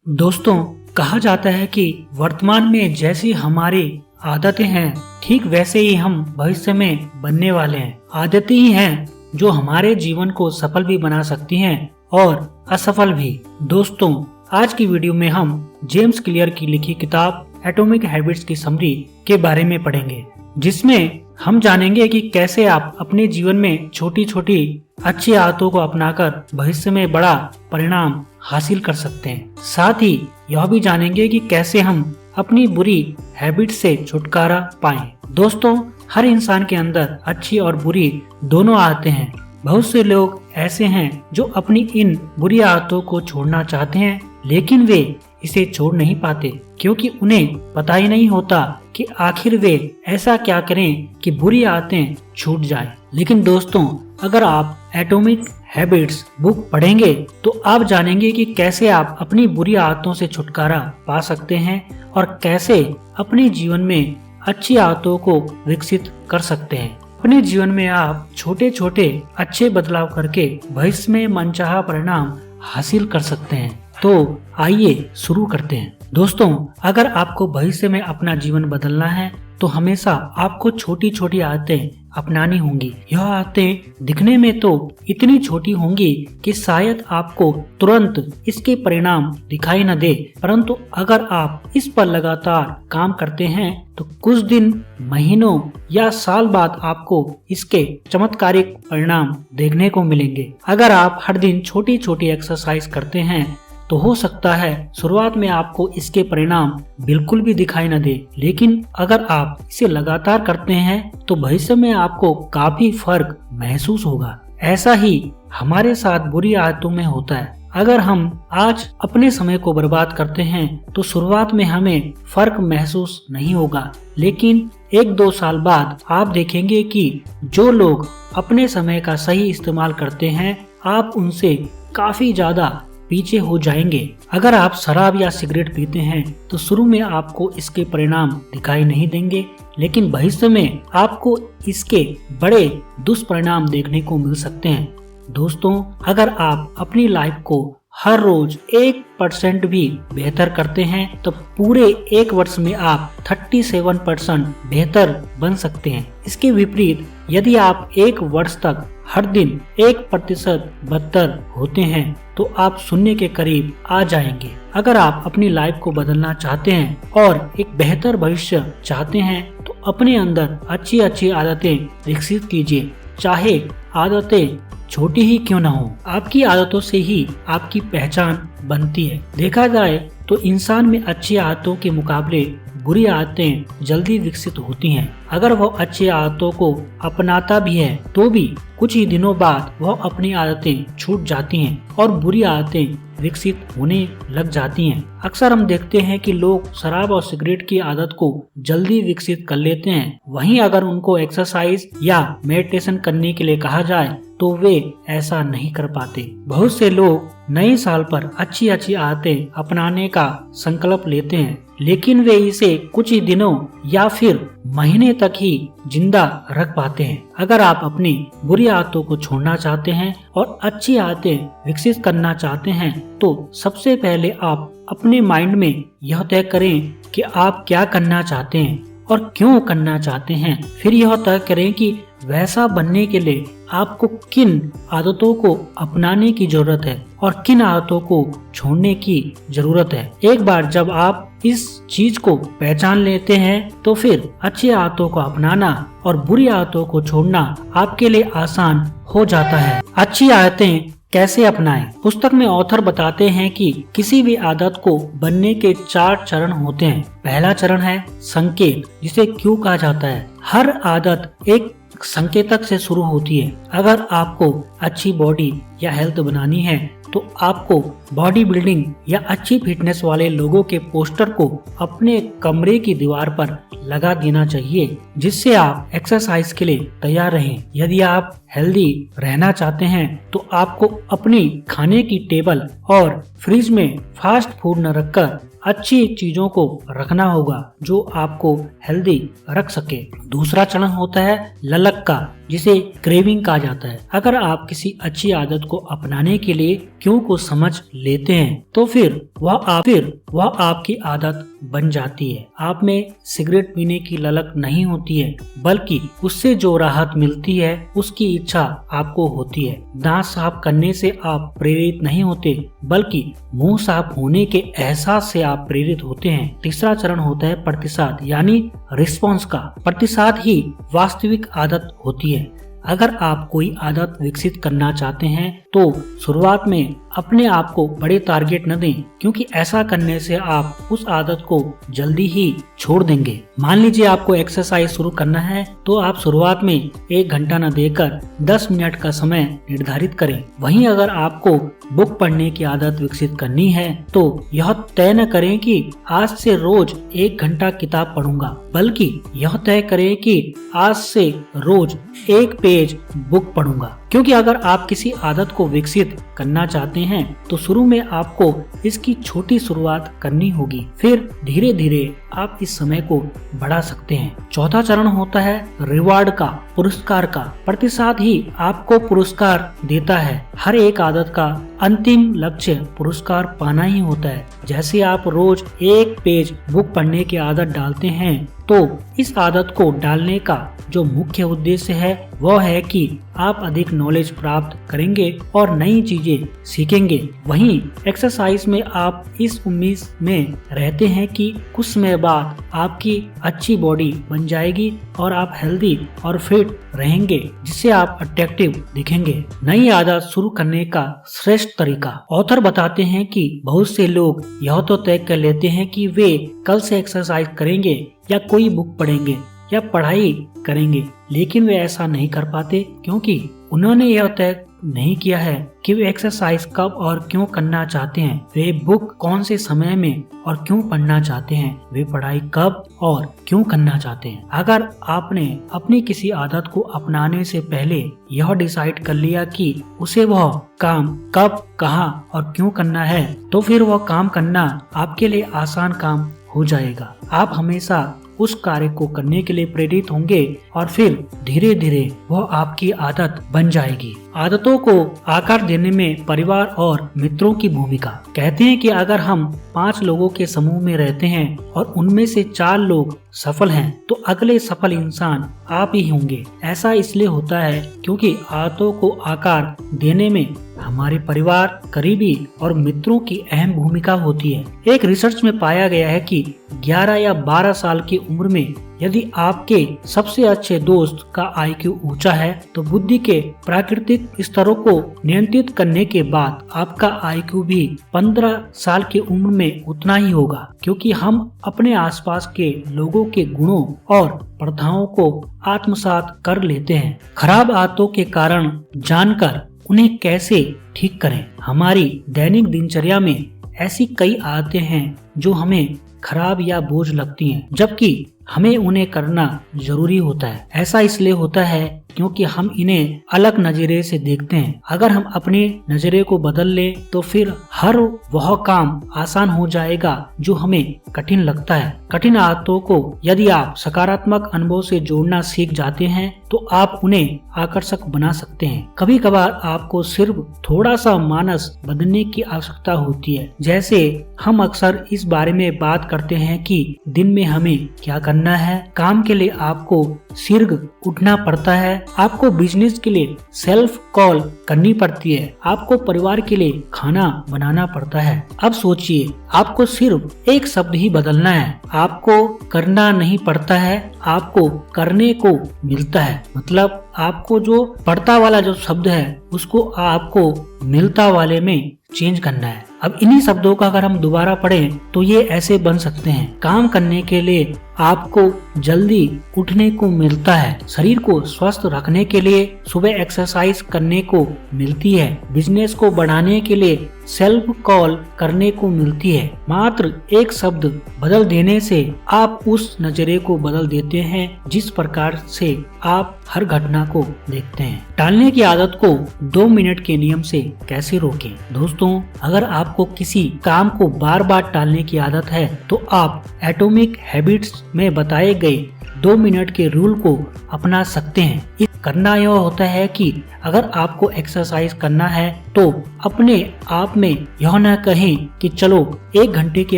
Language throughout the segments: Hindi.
दोस्तों, कहा जाता है कि वर्तमान में जैसी हमारी आदतें हैं, ठीक वैसे ही हम भविष्य में बनने वाले हैं। आदतें ही हैं जो हमारे जीवन को सफल भी बना सकती हैं और असफल भी। दोस्तों, आज की वीडियो में हम जेम्स क्लियर की लिखी किताब एटॉमिक हैबिट्स की समरी के बारे में पढ़ेंगे, जिसमें हम जानेंगे कि कैसे आप अपने जीवन में छोटी छोटी अच्छी आदतों को अपनाकर भविष्य में बड़ा परिणाम हासिल कर सकते हैं। साथ ही यह भी जानेंगे कि कैसे हम अपनी बुरी हैबिट से छुटकारा पाएं। दोस्तों, हर इंसान के अंदर अच्छी और बुरी दोनों आदतें हैं। बहुत से लोग ऐसे हैं जो अपनी इन बुरी आदतों को छोड़ना चाहते हैं, लेकिन वे इसे छोड़ नहीं पाते क्योंकि उन्हें पता ही नहीं होता कि आखिर वे ऐसा क्या करें कि बुरी आदतें छूट जाएं। लेकिन दोस्तों, अगर आप एटॉमिक हैबिट्स बुक पढ़ेंगे तो आप जानेंगे कि कैसे आप अपनी बुरी आदतों से छुटकारा पा सकते हैं और कैसे अपने जीवन में अच्छी आदतों को विकसित कर सकते हैं। अपने जीवन में आप छोटे छोटे अच्छे बदलाव करके भविष्य में मनचाहा परिणाम हासिल कर सकते हैं। तो आइए शुरू करते हैं। दोस्तों, अगर आपको भविष्य में अपना जीवन बदलना है तो हमेशा आपको छोटी छोटी आदतें अपनानी होंगी। यह आदतें दिखने में तो इतनी छोटी होंगी कि शायद आपको तुरंत इसके परिणाम दिखाई न दे, परंतु अगर आप इस पर लगातार काम करते हैं तो कुछ दिन, महीनों या साल बाद आपको इसके चमत्कारिक परिणाम देखने को मिलेंगे। अगर आप हर दिन छोटी छोटी एक्सरसाइज करते हैं तो हो सकता है शुरुआत में आपको इसके परिणाम बिल्कुल भी दिखाई न दे, लेकिन अगर आप इसे लगातार करते हैं तो भविष्य में आपको काफी फर्क महसूस होगा। ऐसा ही हमारे साथ बुरी आदतों में होता है। अगर हम आज अपने समय को बर्बाद करते हैं तो शुरुआत में हमें फर्क महसूस नहीं होगा, लेकिन 1-2 साल बाद आप देखेंगे कि जो लोग अपने समय का सही इस्तेमाल करते हैं, आप उनसे काफी ज्यादा पीछे हो जाएंगे। अगर आप शराब या सिगरेट पीते हैं तो शुरू में आपको इसके परिणाम दिखाई नहीं देंगे, लेकिन भविष्य में आपको इसके बड़े दुष्परिणाम देखने को मिल सकते हैं। दोस्तों, अगर आप अपनी लाइफ को हर रोज 1% भी बेहतर करते हैं तो पूरे 1 वर्ष में आप 37% बेहतर बन सकते हैं। इसके विपरीत यदि आप 1 वर्ष तक हर दिन 1% बदतर होते हैं तो आप शून्य के करीब आ जाएंगे। अगर आप अपनी लाइफ को बदलना चाहते हैं और एक बेहतर भविष्य चाहते हैं तो अपने अंदर अच्छी अच्छी आदतें विकसित कीजिए, चाहे आदतें छोटी ही क्यों ना हो। आपकी आदतों से ही आपकी पहचान बनती है। देखा जाए तो इंसान में अच्छी आदतों के मुकाबले बुरी आदतें जल्दी विकसित होती हैं। अगर वह अच्छी आदतों को अपनाता भी है तो भी कुछ ही दिनों बाद वह अपनी आदतें छूट जाती हैं और बुरी आदतें विकसित होने लग जाती हैं। अक्सर हम देखते हैं कि लोग शराब और सिगरेट की आदत को जल्दी विकसित कर लेते हैं, वहीं अगर उनको एक्सरसाइज या मेडिटेशन करने के लिए कहा जाए तो वे ऐसा नहीं कर पाते। बहुत से लोग नए साल पर अच्छी अच्छी आदतें अपनाने का संकल्प लेते हैं, लेकिन वे इसे कुछ ही दिनों या फिर महीने तक ही जिंदा रख पाते हैं। अगर आप अपनी बुरी आदतों को छोड़ना चाहते हैं और अच्छी आदतें विकसित करना चाहते हैं तो सबसे पहले आप अपने माइंड में यह तय करें कि आप क्या करना चाहते हैं और क्यों करना चाहते हैं। फिर यह तय करें कि वैसा बनने के लिए आपको किन आदतों को अपनाने की जरूरत है और किन आदतों को छोड़ने की जरूरत है। एक बार जब आप इस चीज को पहचान लेते हैं तो फिर अच्छी आदतों को अपनाना और बुरी आदतों को छोड़ना आपके लिए आसान हो जाता है। अच्छी आदतें कैसे अपनाएं? पुस्तक में ऑथर बताते हैं कि किसी भी आदत को बनने के 4 चरण होते हैं। पहला चरण है संकेत, जिसे क्यों कहा जाता है। हर आदत एक संकेतक से शुरू होती है। अगर आपको अच्छी बॉडी या हेल्थ बनानी है तो आपको बॉडी बिल्डिंग या अच्छी फिटनेस वाले लोगों के पोस्टर को अपने कमरे की दीवार पर लगा देना चाहिए, जिससे आप एक्सरसाइज के लिए तैयार रहें। यदि आप हेल्दी रहना चाहते हैं तो आपको अपनी खाने की टेबल और फ्रिज में फास्ट फूड न रखकर अच्छी चीजों को रखना होगा जो आपको हेल्दी रख सके। दूसरा चरण होता है ललक का, जिसे क्रेविंग कहा जाता है। अगर आप किसी अच्छी आदत को अपनाने के लिए क्यों को समझ लेते हैं तो फिर वह आपकी आदत बन जाती है। आप में सिगरेट पीने की ललक नहीं होती है, बल्कि उससे जो राहत मिलती है उसकी इच्छा आपको होती है। दांत साफ करने से आप प्रेरित नहीं होते, बल्कि मुंह साफ होने के एहसास से आप प्रेरित होते हैं। तीसरा चरण होता है प्रतिसाद यानी रिस्पॉन्स का। प्रतिसाद ही वास्तविक आदत होती है। अगर आप कोई आदत विकसित करना चाहते हैं तो शुरुआत में अपने आप को बड़े टारगेट न दें, क्योंकि ऐसा करने से आप उस आदत को जल्दी ही छोड़ देंगे। मान लीजिए आपको एक्सरसाइज शुरू करना है तो आप शुरुआत में 1 घंटा न देकर 10 मिनट का समय निर्धारित करें। वहीं अगर आपको बुक पढ़ने की आदत विकसित करनी है तो यह तय न करें कि आज से रोज 1 घंटा किताब पढ़ूंगा, बल्कि यह तय करें कि आज से रोज 1 पेज बुक पढ़ूंगा। क्योंकि अगर आप किसी आदत को विकसित करना चाहते हैं तो शुरू में आपको इसकी छोटी शुरुआत करनी होगी, फिर धीरे धीरे आप इस समय को बढ़ा सकते हैं। चौथा चरण होता है रिवार्ड का, पुरस्कार का। प्रतिसाद ही आपको पुरस्कार देता है। हर एक आदत का अंतिम लक्ष्य पुरस्कार पाना ही होता है। जैसे आप रोज 1 पेज बुक पढ़ने की आदत डालते हैं तो इस आदत को डालने का जो मुख्य उद्देश्य है वह है कि आप अधिक नॉलेज प्राप्त करेंगे और नई चीजें सीखेंगे। वहीं एक्सरसाइज में आप इस उम्मीद में रहते हैं कि कुछ समय बाद आपकी अच्छी बॉडी बन जाएगी और आप हेल्दी और फिट रहेंगे, जिससे आप अट्रैक्टिव दिखेंगे। नई आदत शुरू करने का श्रेष्ठ तरीका। ऑथर बताते हैं कि बहुत से लोग यह तो तय कर लेते हैं कि वे कल से एक्सरसाइज करेंगे या कोई बुक पढ़ेंगे या पढ़ाई करेंगे, लेकिन वे ऐसा नहीं कर पाते क्योंकि उन्होंने यह तय नहीं किया है कि वे एक्सरसाइज कब और क्यों करना चाहते हैं, वे बुक कौन से समय में और क्यों पढ़ना चाहते हैं, वे पढ़ाई कब और क्यों करना चाहते हैं। अगर आपने अपनी किसी आदत को अपनाने से पहले यह डिसाइड कर लिया कि उसे वह काम कब, कहाँ और क्यों करना है, तो फिर वह काम करना आपके लिए आसान काम हो जाएगा। आप हमेशा उस कार्य को करने के लिए प्रेरित होंगे और फिर धीरे धीरे वह आपकी आदत बन जाएगी। आदतों को आकार देने में परिवार और मित्रों की भूमिका। कहते हैं कि अगर हम 5 लोगों के समूह में रहते हैं और उनमें से 4 लोग सफल हैं तो अगले सफल इंसान आप ही होंगे। ऐसा इसलिए होता है क्योंकि आदतों को आकार देने में हमारे परिवार, करीबी और मित्रों की अहम भूमिका होती है। एक रिसर्च में पाया गया है कि 11 या 12 साल की उम्र में यदि आपके सबसे अच्छे दोस्त का IQ ऊंचा है तो बुद्धि के प्राकृतिक स्तरों को नियंत्रित करने के बाद आपका IQ भी 15 साल की उम्र में उतना ही होगा, क्योंकि हम अपने आसपास के लोगों के गुणों और प्रथाओं को आत्मसात कर लेते हैं। खराब आदतों के कारण जानकर उन्हें कैसे ठीक करें। हमारी दैनिक दिनचर्या में ऐसी कई आदतें हैं जो हमें खराब या बोझ लगती हैं, जबकि हमें उन्हें करना जरूरी होता है। ऐसा इसलिए होता है क्योंकि हम इन्हें अलग नजरिए से देखते हैं। अगर हम अपने नजरिए को बदल लें तो फिर हर वह काम आसान हो जाएगा जो हमें कठिन लगता है। कठिन आदतों को यदि आप सकारात्मक अनुभव से जोड़ना सीख जाते हैं तो आप उन्हें आकर्षक बना सकते हैं। कभी कभार आपको सिर्फ थोड़ा सा मानस बदलने की आवश्यकता होती है। जैसे हम अक्सर इस बारे में बात करते हैं कि दिन में हमें क्या करना है। काम के लिए आपको शीघ्र उठना पड़ता है, आपको बिजनेस के लिए सेल्फ कॉल करनी पड़ती है, आपको परिवार के लिए खाना बनाना पड़ता है। अब सोचिए, आपको सिर्फ एक शब्द ही बदलना है। आपको करना नहीं पड़ता है, आपको करने को मिलता है। मतलब आपको जो पढ़ता वाला जो शब्द है उसको आपको मिलता वाले में चेंज करना है। अब इन्हीं शब्दों का अगर हम दोबारा पढ़ें तो ये ऐसे बन सकते हैं। काम करने के लिए आपको जल्दी उठने को मिलता है, शरीर को स्वस्थ रखने के लिए सुबह एक्सरसाइज करने को मिलती है, बिजनेस को बढ़ाने के लिए सेल्फ कॉल करने को मिलती है। मात्र एक शब्द बदल देने से आप उस नजरिए को बदल देते हैं जिस प्रकार से आप हर घटना को देखते हैं। टालने की आदत को 2 मिनट के नियम से कैसे रोकें? दोस्तों, अगर आपको किसी काम को बार बार टालने की आदत है तो आप एटॉमिक हैबिट्स में बताए गए 2 मिनट के रूल को अपना सकते हैं। करना यह होता है कि अगर आपको एक्सरसाइज करना है तो अपने आप में यह न कहें कि चलो 1 घंटे की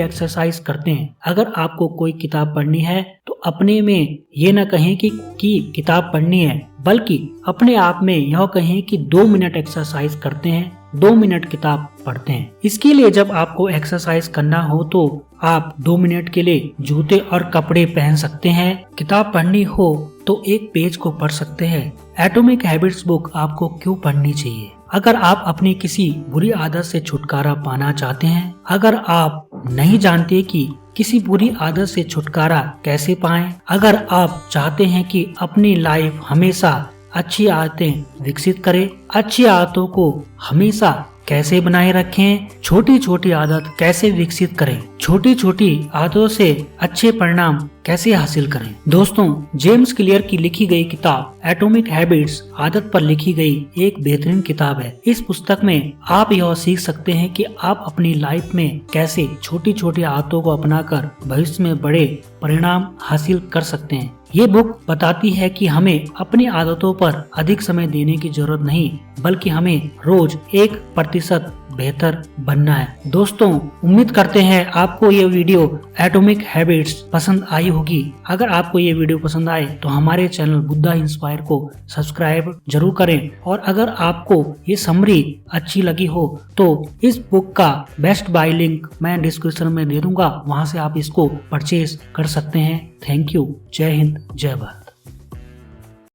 एक्सरसाइज करते हैं। अगर आपको कोई किताब पढ़नी है तो अपने में ये न कहें कि किताब पढ़नी है, बल्कि अपने आप में यह कहें कि 2 मिनट एक्सरसाइज करते हैं, 2 मिनट किताब पढ़ते हैं। इसके लिए जब आपको एक्सरसाइज करना हो तो आप 2 मिनट के लिए जूते और कपड़े पहन सकते हैं। किताब पढ़नी हो तो 1 पेज को पढ़ सकते हैं। एटॉमिक हैबिट्स बुक आपको क्यों पढ़नी चाहिए? अगर आप अपनी किसी बुरी आदत से छुटकारा पाना चाहते हैं, अगर आप नहीं जानते कि किसी बुरी आदत से छुटकारा कैसे पाएं, अगर आप चाहते हैं कि अपनी लाइफ हमेशा अच्छी आदतें विकसित करें, अच्छी आदतों को हमेशा कैसे बनाए रखें, छोटी छोटी आदत कैसे विकसित करें, छोटी छोटी आदतों से अच्छे परिणाम कैसे हासिल करें। दोस्तों, जेम्स क्लियर की लिखी गई किताब एटॉमिक हैबिट्स आदत पर लिखी गई एक बेहतरीन किताब है। इस पुस्तक में आप यह सीख सकते हैं कि आप अपनी लाइफ में कैसे छोटी छोटी आदतों को अपनाकर भविष्य में बड़े परिणाम हासिल कर सकते हैं। ये बुक बताती है कि हमें अपनी आदतों पर अधिक समय देने की जरूरत नहीं, बल्कि हमें रोज 1% बेहतर बनना है। दोस्तों, उम्मीद करते हैं आपको ये वीडियो एटॉमिक हैबिट्स पसंद आई होगी। अगर आपको ये वीडियो पसंद आए तो हमारे चैनल बुद्धा इंस्पायर को सब्सक्राइब जरूर करें, और अगर आपको ये समरी अच्छी लगी हो तो इस बुक का बेस्ट बाय लिंक मैं डिस्क्रिप्शन में दे दूंगा, वहां से आप इसको परचेज कर सकते हैं। Thank you. जय हिंद, जय भारत।